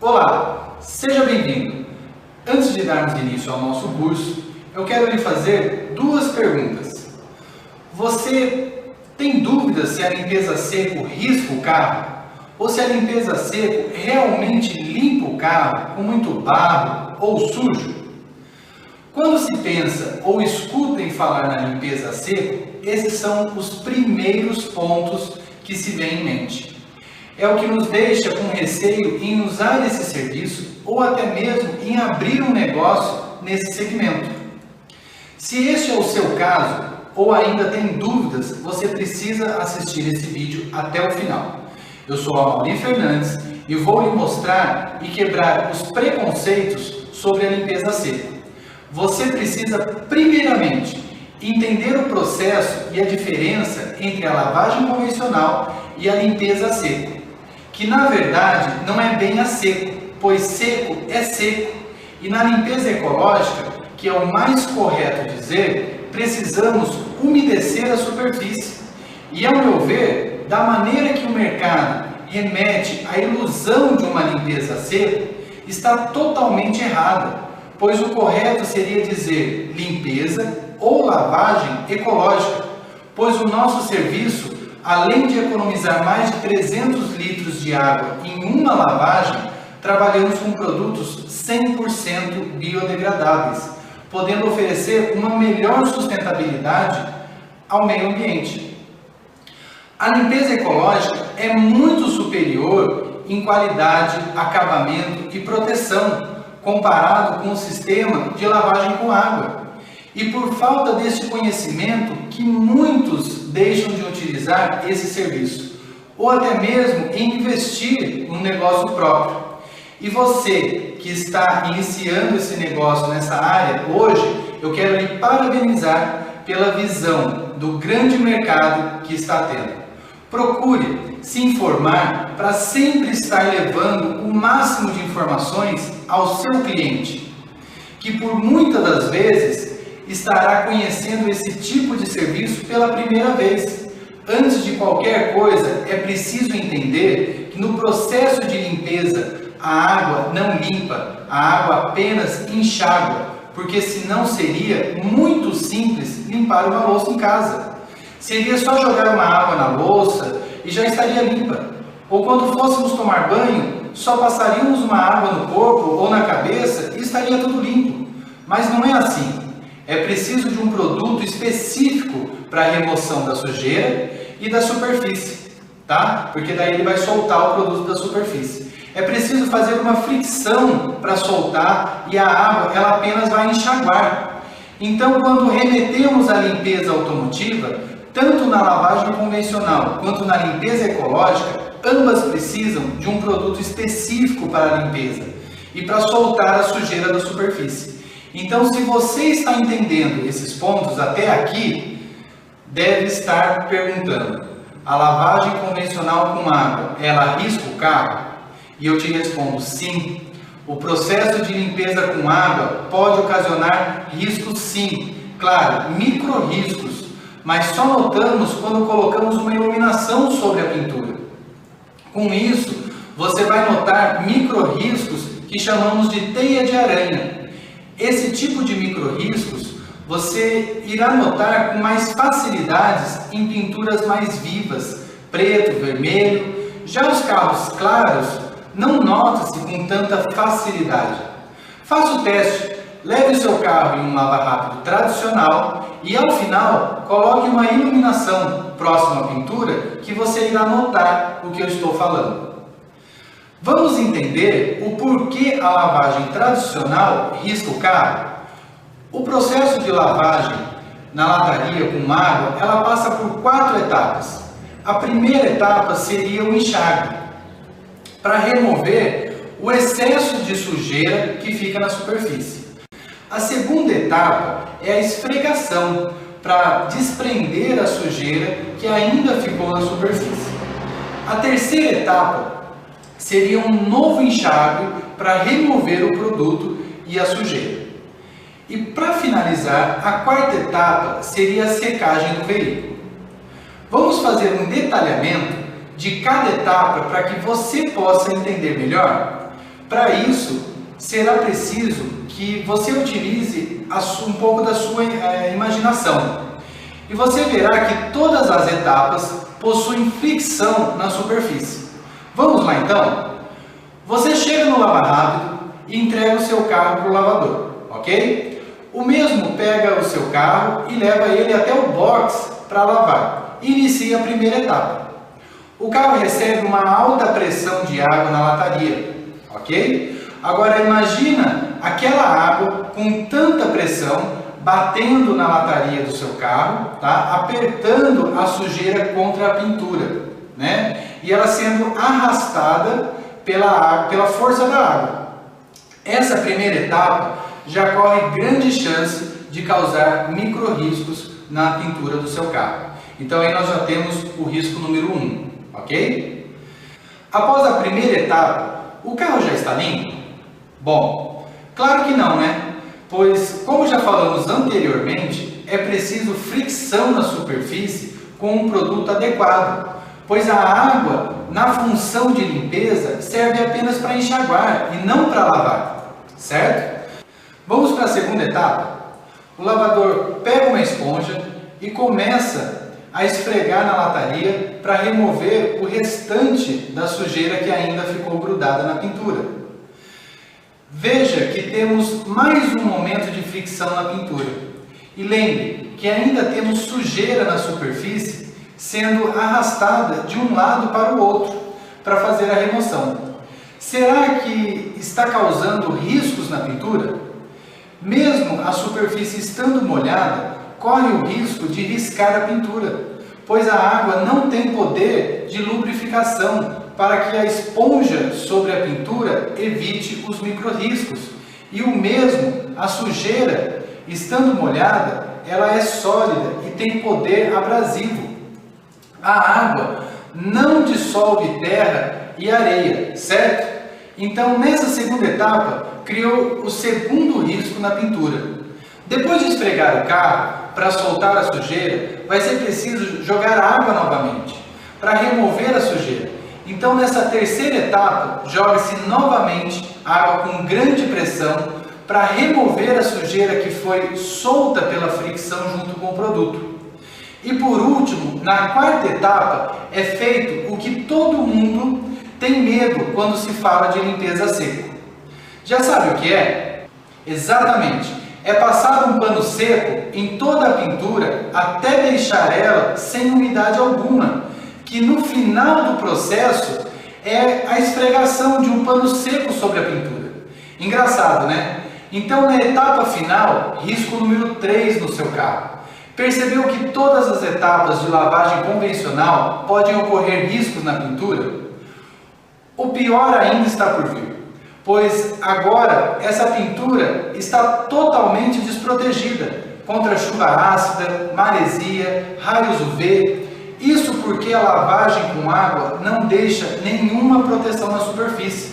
Olá, seja bem-vindo. Antes de darmos início ao nosso curso, eu quero lhe fazer duas perguntas. Você tem dúvida se a limpeza a seco risca o carro? Ou se a limpeza a seco realmente limpa o carro com muito barro ou sujo? Quando se pensa ou escuta em falar na limpeza a seco, esses são os primeiros pontos que se vê em mente. É o que nos deixa com receio em usar esse serviço ou até mesmo em abrir um negócio nesse segmento. Se este é o seu caso ou ainda tem dúvidas, você precisa assistir esse vídeo até o final. Eu sou Amaury Fernandes e vou lhe mostrar e quebrar os preconceitos sobre a limpeza a seco. Você precisa, primeiramente, entender o processo e a diferença entre a lavagem convencional e a limpeza a seco, que na verdade não é bem a seco, pois seco é seco, e na limpeza ecológica, que é o mais correto dizer, precisamos umedecer a superfície. E ao meu ver, da maneira que o mercado remete à ilusão de uma limpeza a seco, está totalmente errada, pois o correto seria dizer limpeza ou lavagem ecológica, pois o nosso serviço, além de economizar mais de 300 litros de água em uma lavagem, trabalhamos com produtos 100% biodegradáveis, podendo oferecer uma melhor sustentabilidade ao meio ambiente. A limpeza ecológica é muito superior em qualidade, acabamento e proteção, comparado com o sistema de lavagem com água. E por falta deste conhecimento que muitos deixam de utilizar esse serviço, ou até mesmo em investir num negócio próprio. E você que está iniciando esse negócio nessa área, hoje eu quero lhe parabenizar pela visão do grande mercado que está tendo. Procure se informar para sempre estar levando o máximo de informações ao seu cliente, que por muitas das vezes estará conhecendo esse tipo de serviço pela primeira vez. Antes de qualquer coisa, é preciso entender que no processo de limpeza, a água não limpa, a água apenas enxágua, porque senão seria muito simples limpar uma louça em casa. Seria só jogar uma água na louça e já estaria limpa. Ou quando fôssemos tomar banho, só passaríamos uma água no corpo ou na cabeça e estaria tudo limpo. Mas não é assim. É preciso de um produto específico para a remoção da sujeira e da superfície, tá? Porque daí ele vai soltar o produto da superfície. É preciso fazer uma fricção para soltar e a água ela apenas vai enxaguar. Então, quando remetemos à limpeza automotiva, tanto na lavagem convencional quanto na limpeza ecológica, ambas precisam de um produto específico para a limpeza e para soltar a sujeira da superfície. Então, se você está entendendo esses pontos até aqui, deve estar perguntando: a lavagem convencional com água, ela risca o carro? E eu te respondo: sim. O processo de limpeza com água pode ocasionar riscos, sim. Claro, micro-riscos, mas só notamos quando colocamos uma iluminação sobre a pintura. Com isso, você vai notar micro-riscos que chamamos de teia de aranha. Esse tipo de micro-riscos você irá notar com mais facilidades em pinturas mais vivas, preto, vermelho. Já os carros claros não nota-se com tanta facilidade. Faça o teste, leve o seu carro em um lava-rápido tradicional e ao final coloque uma iluminação próxima à pintura que você irá notar o que eu estou falando. Vamos entender o porquê a lavagem tradicional risca o carro? O processo de lavagem na lataria com água, ela passa por 4 etapas. A primeira etapa seria o enxágue, para remover o excesso de sujeira que fica na superfície. A segunda etapa é a esfregação, para desprender a sujeira que ainda ficou na superfície. A terceira etapa seria um novo enxágue para remover o produto e a sujeira. E para finalizar, a quarta etapa seria a secagem do veículo. Vamos fazer um detalhamento de cada etapa para que você possa entender melhor. Para isso, será preciso que você utilize um pouco da sua imaginação. E você verá que todas as etapas possuem fricção na superfície. Vamos lá então? Você chega no Lava Rápido e entrega o seu carro para o lavador, ok? O mesmo pega o seu carro e leva ele até o box para lavar. Inicia a primeira etapa. O carro recebe uma alta pressão de água na lataria, ok? Agora imagina aquela água com tanta pressão batendo na lataria do seu carro, tá? Apertando a sujeira contra a pintura, né? E ela sendo arrastada pela força da água. Essa primeira etapa já corre grande chance de causar micro-riscos na pintura do seu carro. Então aí nós já temos o risco número 1, ok? Após a primeira etapa, o carro já está limpo? Bom, claro que não, né? Pois, como já falamos anteriormente, é preciso fricção na superfície com um produto adequado, pois a água, na função de limpeza, serve apenas para enxaguar e não para lavar, certo? Vamos para a segunda etapa. O lavador pega uma esponja e começa a esfregar na lataria para remover o restante da sujeira que ainda ficou grudada na pintura. Veja que temos mais um momento de fricção na pintura. E lembre que ainda temos sujeira na superfície sendo arrastada de um lado para o outro para fazer a remoção. Será que está causando riscos na pintura? Mesmo a superfície estando molhada, corre o risco de riscar a pintura, pois a água não tem poder de lubrificação para que a esponja sobre a pintura evite os micro-riscos. E o mesmo, a sujeira, estando molhada, ela é sólida e tem poder abrasivo. A água não dissolve terra e areia, certo? Então, nessa segunda etapa, criou o segundo risco na pintura. Depois de esfregar o carro, para soltar a sujeira, vai ser preciso jogar água novamente, para remover a sujeira. Então, nessa terceira etapa, joga-se novamente água com grande pressão para remover a sujeira que foi solta pela fricção junto com o produto. E por último, na quarta etapa, é feito o que todo mundo tem medo quando se fala de limpeza a seco. Já sabe o que é? Exatamente, é passar um pano seco em toda a pintura até deixar ela sem umidade alguma, que no final do processo é a esfregação de um pano seco sobre a pintura. Engraçado, né? Então, na etapa final, risco número 3 no seu carro. Percebeu que todas as etapas de lavagem convencional podem ocorrer riscos na pintura? O pior ainda está por vir, pois agora essa pintura está totalmente desprotegida contra chuva ácida, maresia, raios UV. Isso porque a lavagem com água não deixa nenhuma proteção na superfície.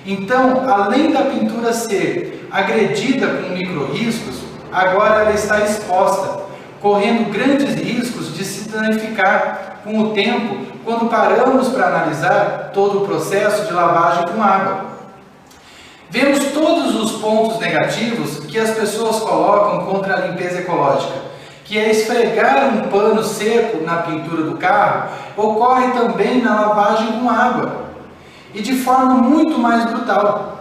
Então, além da pintura ser agredida com micro-riscos, agora ela está exposta, correndo grandes riscos de se danificar com o tempo quando paramos para analisar todo o processo de lavagem com água. Vemos todos os pontos negativos que as pessoas colocam contra a limpeza ecológica, que é esfregar um pano seco na pintura do carro, ocorre também na lavagem com água, e de forma muito mais brutal.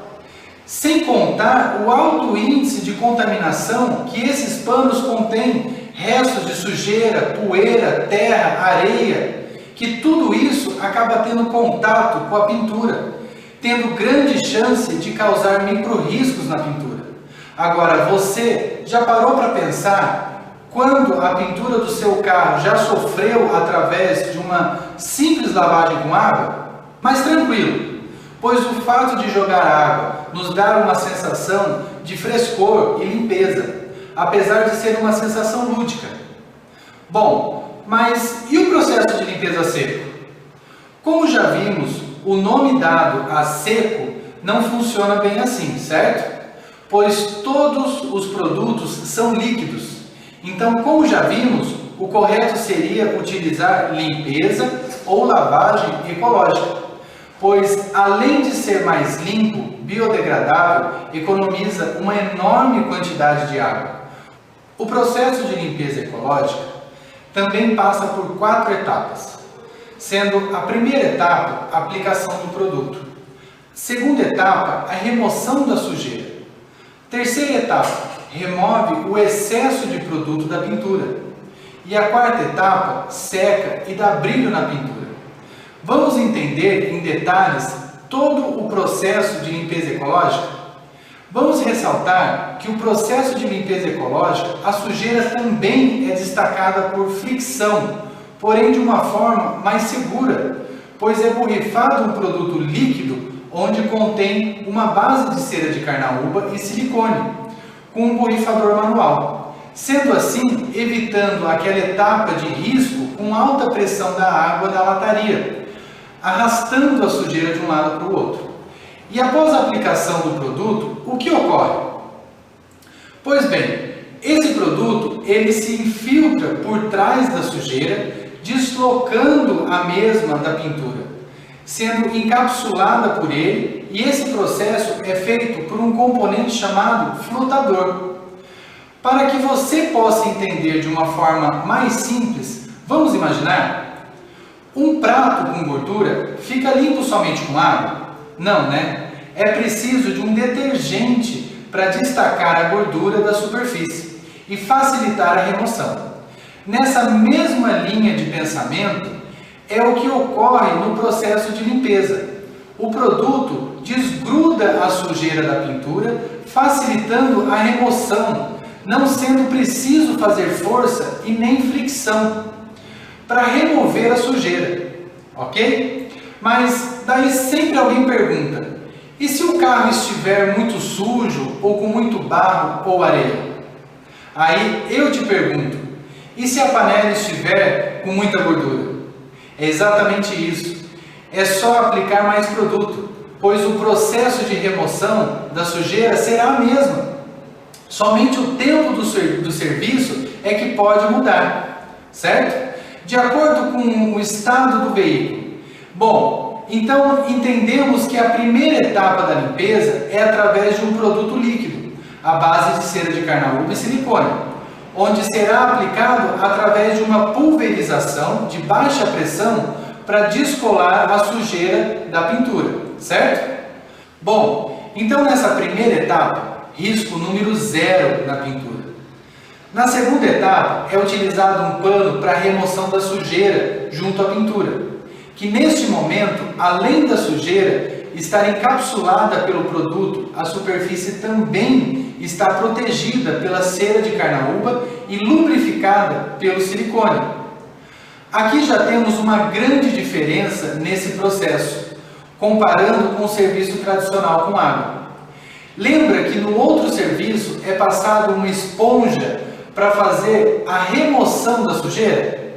Sem contar o alto índice de contaminação que esses panos contêm, restos de sujeira, poeira, terra, areia, que tudo isso acaba tendo contato com a pintura, tendo grande chance de causar micro-riscos na pintura. Agora, você já parou para pensar quando a pintura do seu carro já sofreu através de uma simples lavagem com água? Mas tranquilo, pois o fato de jogar água nos dá uma sensação de frescor e limpeza, apesar de ser uma sensação lúdica. Bom, mas e o processo de limpeza a seco? Como já vimos, o nome dado a seco não funciona bem assim, certo? Pois todos os produtos são líquidos. Então, como já vimos, o correto seria utilizar limpeza ou lavagem ecológica, pois além de ser mais limpo, biodegradável, economiza uma enorme quantidade de água. O processo de limpeza ecológica também passa por 4 etapas, sendo a primeira etapa a aplicação do produto, segunda etapa a remoção da sujeira, terceira etapa remove o excesso de produto da pintura e a quarta etapa seca e dá brilho na pintura. Vamos entender em detalhes todo o processo de limpeza ecológica? Vamos ressaltar que o processo de limpeza ecológica, a sujeira também é destacada por fricção, porém de uma forma mais segura, pois é borrifado um produto líquido onde contém uma base de cera de carnaúba e silicone, com um borrifador manual, sendo assim evitando aquela etapa de risco com alta pressão da água da lataria, arrastando a sujeira de um lado para o outro. E após a aplicação do produto, o que ocorre? Pois bem, esse produto ele se infiltra por trás da sujeira, deslocando a mesma da pintura, sendo encapsulada por ele, e esse processo é feito por um componente chamado flutador. Para que você possa entender de uma forma mais simples, vamos imaginar? Um prato com gordura fica limpo somente com água? Não, né? É preciso de um detergente para destacar a gordura da superfície e facilitar a remoção. Nessa mesma linha de pensamento é o que ocorre no processo de limpeza. O produto desgruda a sujeira da pintura, facilitando a remoção, não sendo preciso fazer força e nem fricção para remover a sujeira, ok? Mas daí sempre alguém pergunta: e se o carro estiver muito sujo ou com muito barro ou areia? Aí eu te pergunto: e se a panela estiver com muita gordura? É exatamente isso. É só aplicar mais produto, pois o processo de remoção da sujeira será a mesma. Somente o tempo do serviço é que pode mudar, certo? De acordo com o estado do veículo. Bom, então entendemos que a primeira etapa da limpeza é através de um produto líquido, à base de cera de carnaúba e silicone, onde será aplicado através de uma pulverização de baixa pressão para descolar a sujeira da pintura, certo? Bom, então nessa primeira etapa, risco número 0 na pintura. Na segunda etapa, é utilizado um pano para remoção da sujeira junto à pintura, que neste momento, além da sujeira estar encapsulada pelo produto, a superfície também está protegida pela cera de carnaúba e lubrificada pelo silicone. Aqui já temos uma grande diferença nesse processo, comparando com o serviço tradicional com água. Lembra que no outro serviço é passado uma esponja para fazer a remoção da sujeira?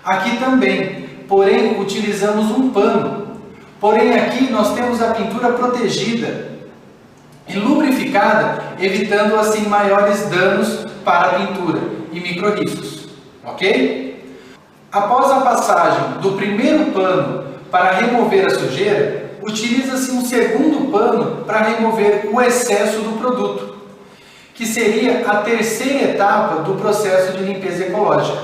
Aqui também, porém utilizamos um pano. Porém aqui nós temos a pintura protegida e lubrificada, evitando assim maiores danos para a pintura e micro-riscos, ok? Após a passagem do primeiro pano para remover a sujeira, utiliza-se um segundo pano para remover o excesso do produto, que seria a terceira etapa do processo de limpeza ecológica.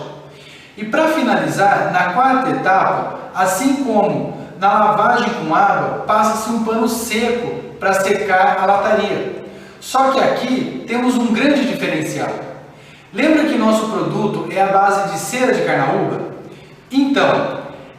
E para finalizar, na quarta etapa, assim como na lavagem com água, passa-se um pano seco para secar a lataria. Só que aqui temos um grande diferencial. Lembra que nosso produto é a base de cera de carnaúba? Então,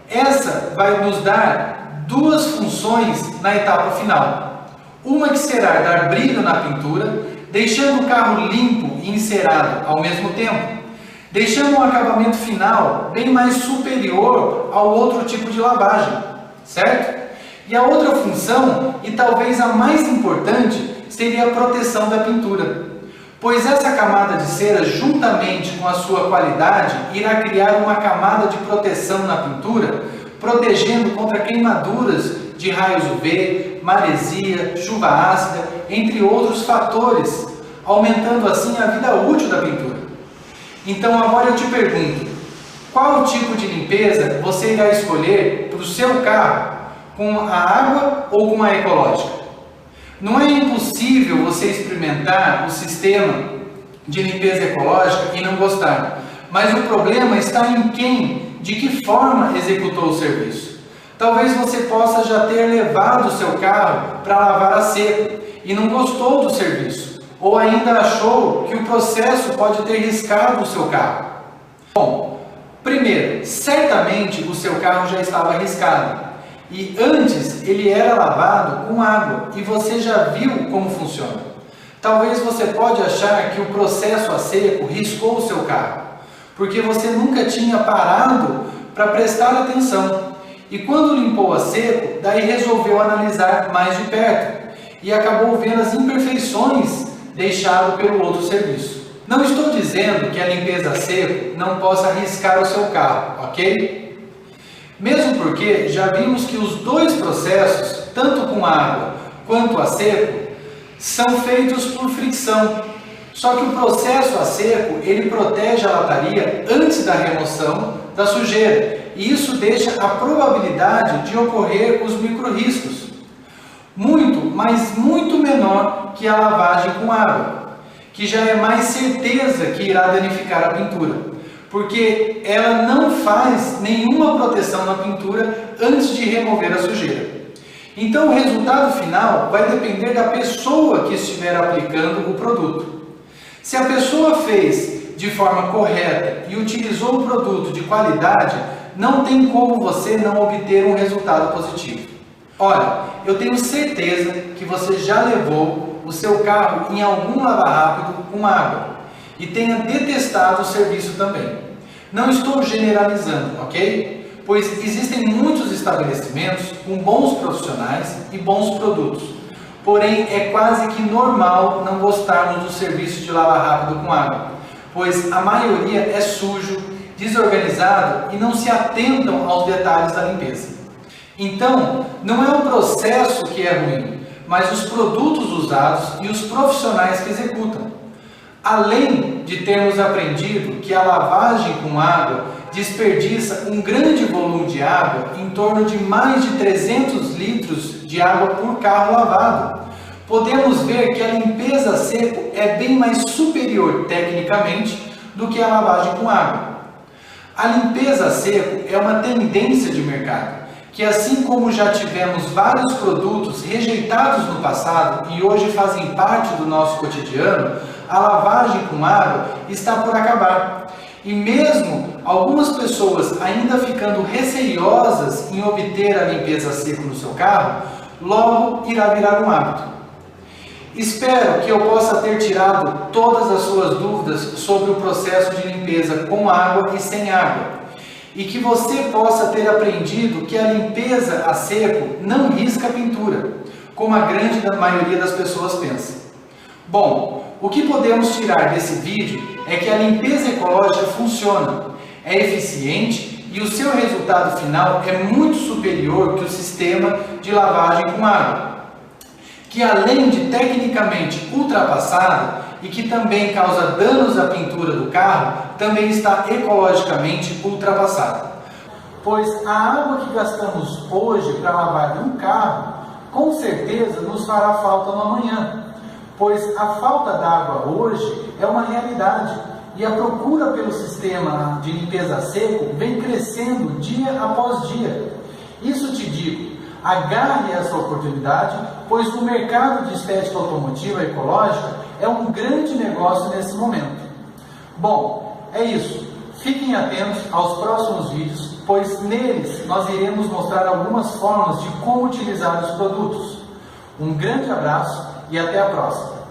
essa vai nos dar duas funções na etapa final. Uma que será dar brilho na pintura, deixando o carro limpo e encerado ao mesmo tempo, deixando um acabamento final bem mais superior ao outro tipo de lavagem, certo? E a outra função, e talvez a mais importante, seria a proteção da pintura, pois essa camada de cera, juntamente com a sua qualidade, irá criar uma camada de proteção na pintura, protegendo contra queimaduras de raios UV, maresia, chuva ácida, entre outros fatores, aumentando assim a vida útil da pintura. Então agora eu te pergunto, qual tipo de limpeza você irá escolher para o seu carro? com a água ou com a ecológica? Não é impossível você experimentar o sistema de limpeza ecológica e não gostar, mas o problema está em de que forma executou o serviço. Talvez você possa já ter levado o seu carro para lavar a seco e não gostou do serviço, ou ainda achou que o processo pode ter riscado o seu carro. Bom, primeiro, certamente o seu carro já estava riscado e antes ele era lavado com água e você já viu como funciona. Talvez você pode achar que o processo a seco riscou o seu carro, porque você nunca tinha parado para prestar atenção. E quando limpou a seco, daí resolveu analisar mais de perto e acabou vendo as imperfeições deixadas pelo outro serviço. Não estou dizendo que a limpeza a seco não possa arriscar o seu carro, ok? Mesmo porque já vimos que os dois processos, tanto com água quanto a seco, são feitos por fricção. Só que o processo a seco, ele protege a lataria antes da remoção da sujeira, e isso deixa a probabilidade de ocorrer os micro-riscos muito menor que a lavagem com água, que já é mais certeza que irá danificar a pintura, porque ela não faz nenhuma proteção na pintura antes de remover a sujeira. Então o resultado final vai depender da pessoa que estiver aplicando o produto. Se a pessoa fez de forma correta e utilizou um produto de qualidade, não tem como você não obter um resultado positivo. Olha, eu tenho certeza que você já levou o seu carro em algum lava-rápido com água e tenha detestado o serviço também. Não estou generalizando, ok? Pois existem muitos estabelecimentos com bons profissionais e bons produtos. Porém, é quase que normal não gostarmos do serviço de lava-rápido com água, pois a maioria é sujo, desorganizado e não se atentam aos detalhes da limpeza. Então, não é o processo que é ruim, mas os produtos usados e os profissionais que executam. Além de termos aprendido que a lavagem com água desperdiça um grande volume de água, em torno de mais de 300 litros de água por carro lavado, podemos ver que a limpeza a seco é bem mais superior tecnicamente do que a lavagem com água. A limpeza a seco é uma tendência de mercado, que assim como já tivemos vários produtos rejeitados no passado e hoje fazem parte do nosso cotidiano, a lavagem com água está por acabar. E mesmo algumas pessoas ainda ficando receosas em obter a limpeza a seco no seu carro, logo irá virar um hábito. Espero que eu possa ter tirado todas as suas dúvidas sobre o processo de limpeza com água e sem água, e que você possa ter aprendido que a limpeza a seco não risca a pintura, como a grande maioria das pessoas pensa. Bom, o que podemos tirar desse vídeo é que a limpeza ecológica funciona, é eficiente e o seu resultado final é muito superior que o sistema de lavagem com água, que além de tecnicamente ultrapassado e que também causa danos à pintura do carro, também está ecologicamente ultrapassado. Pois a água que gastamos hoje para lavar um carro, com certeza nos fará falta no amanhã, pois a falta d'água hoje é uma realidade e a procura pelo sistema de limpeza a seco vem crescendo dia após dia. Isso te digo, agarre essa oportunidade, pois o mercado de estética automotiva ecológica é um grande negócio nesse momento. Bom, é isso. Fiquem atentos aos próximos vídeos, pois neles nós iremos mostrar algumas formas de como utilizar os produtos. Um grande abraço e até a próxima!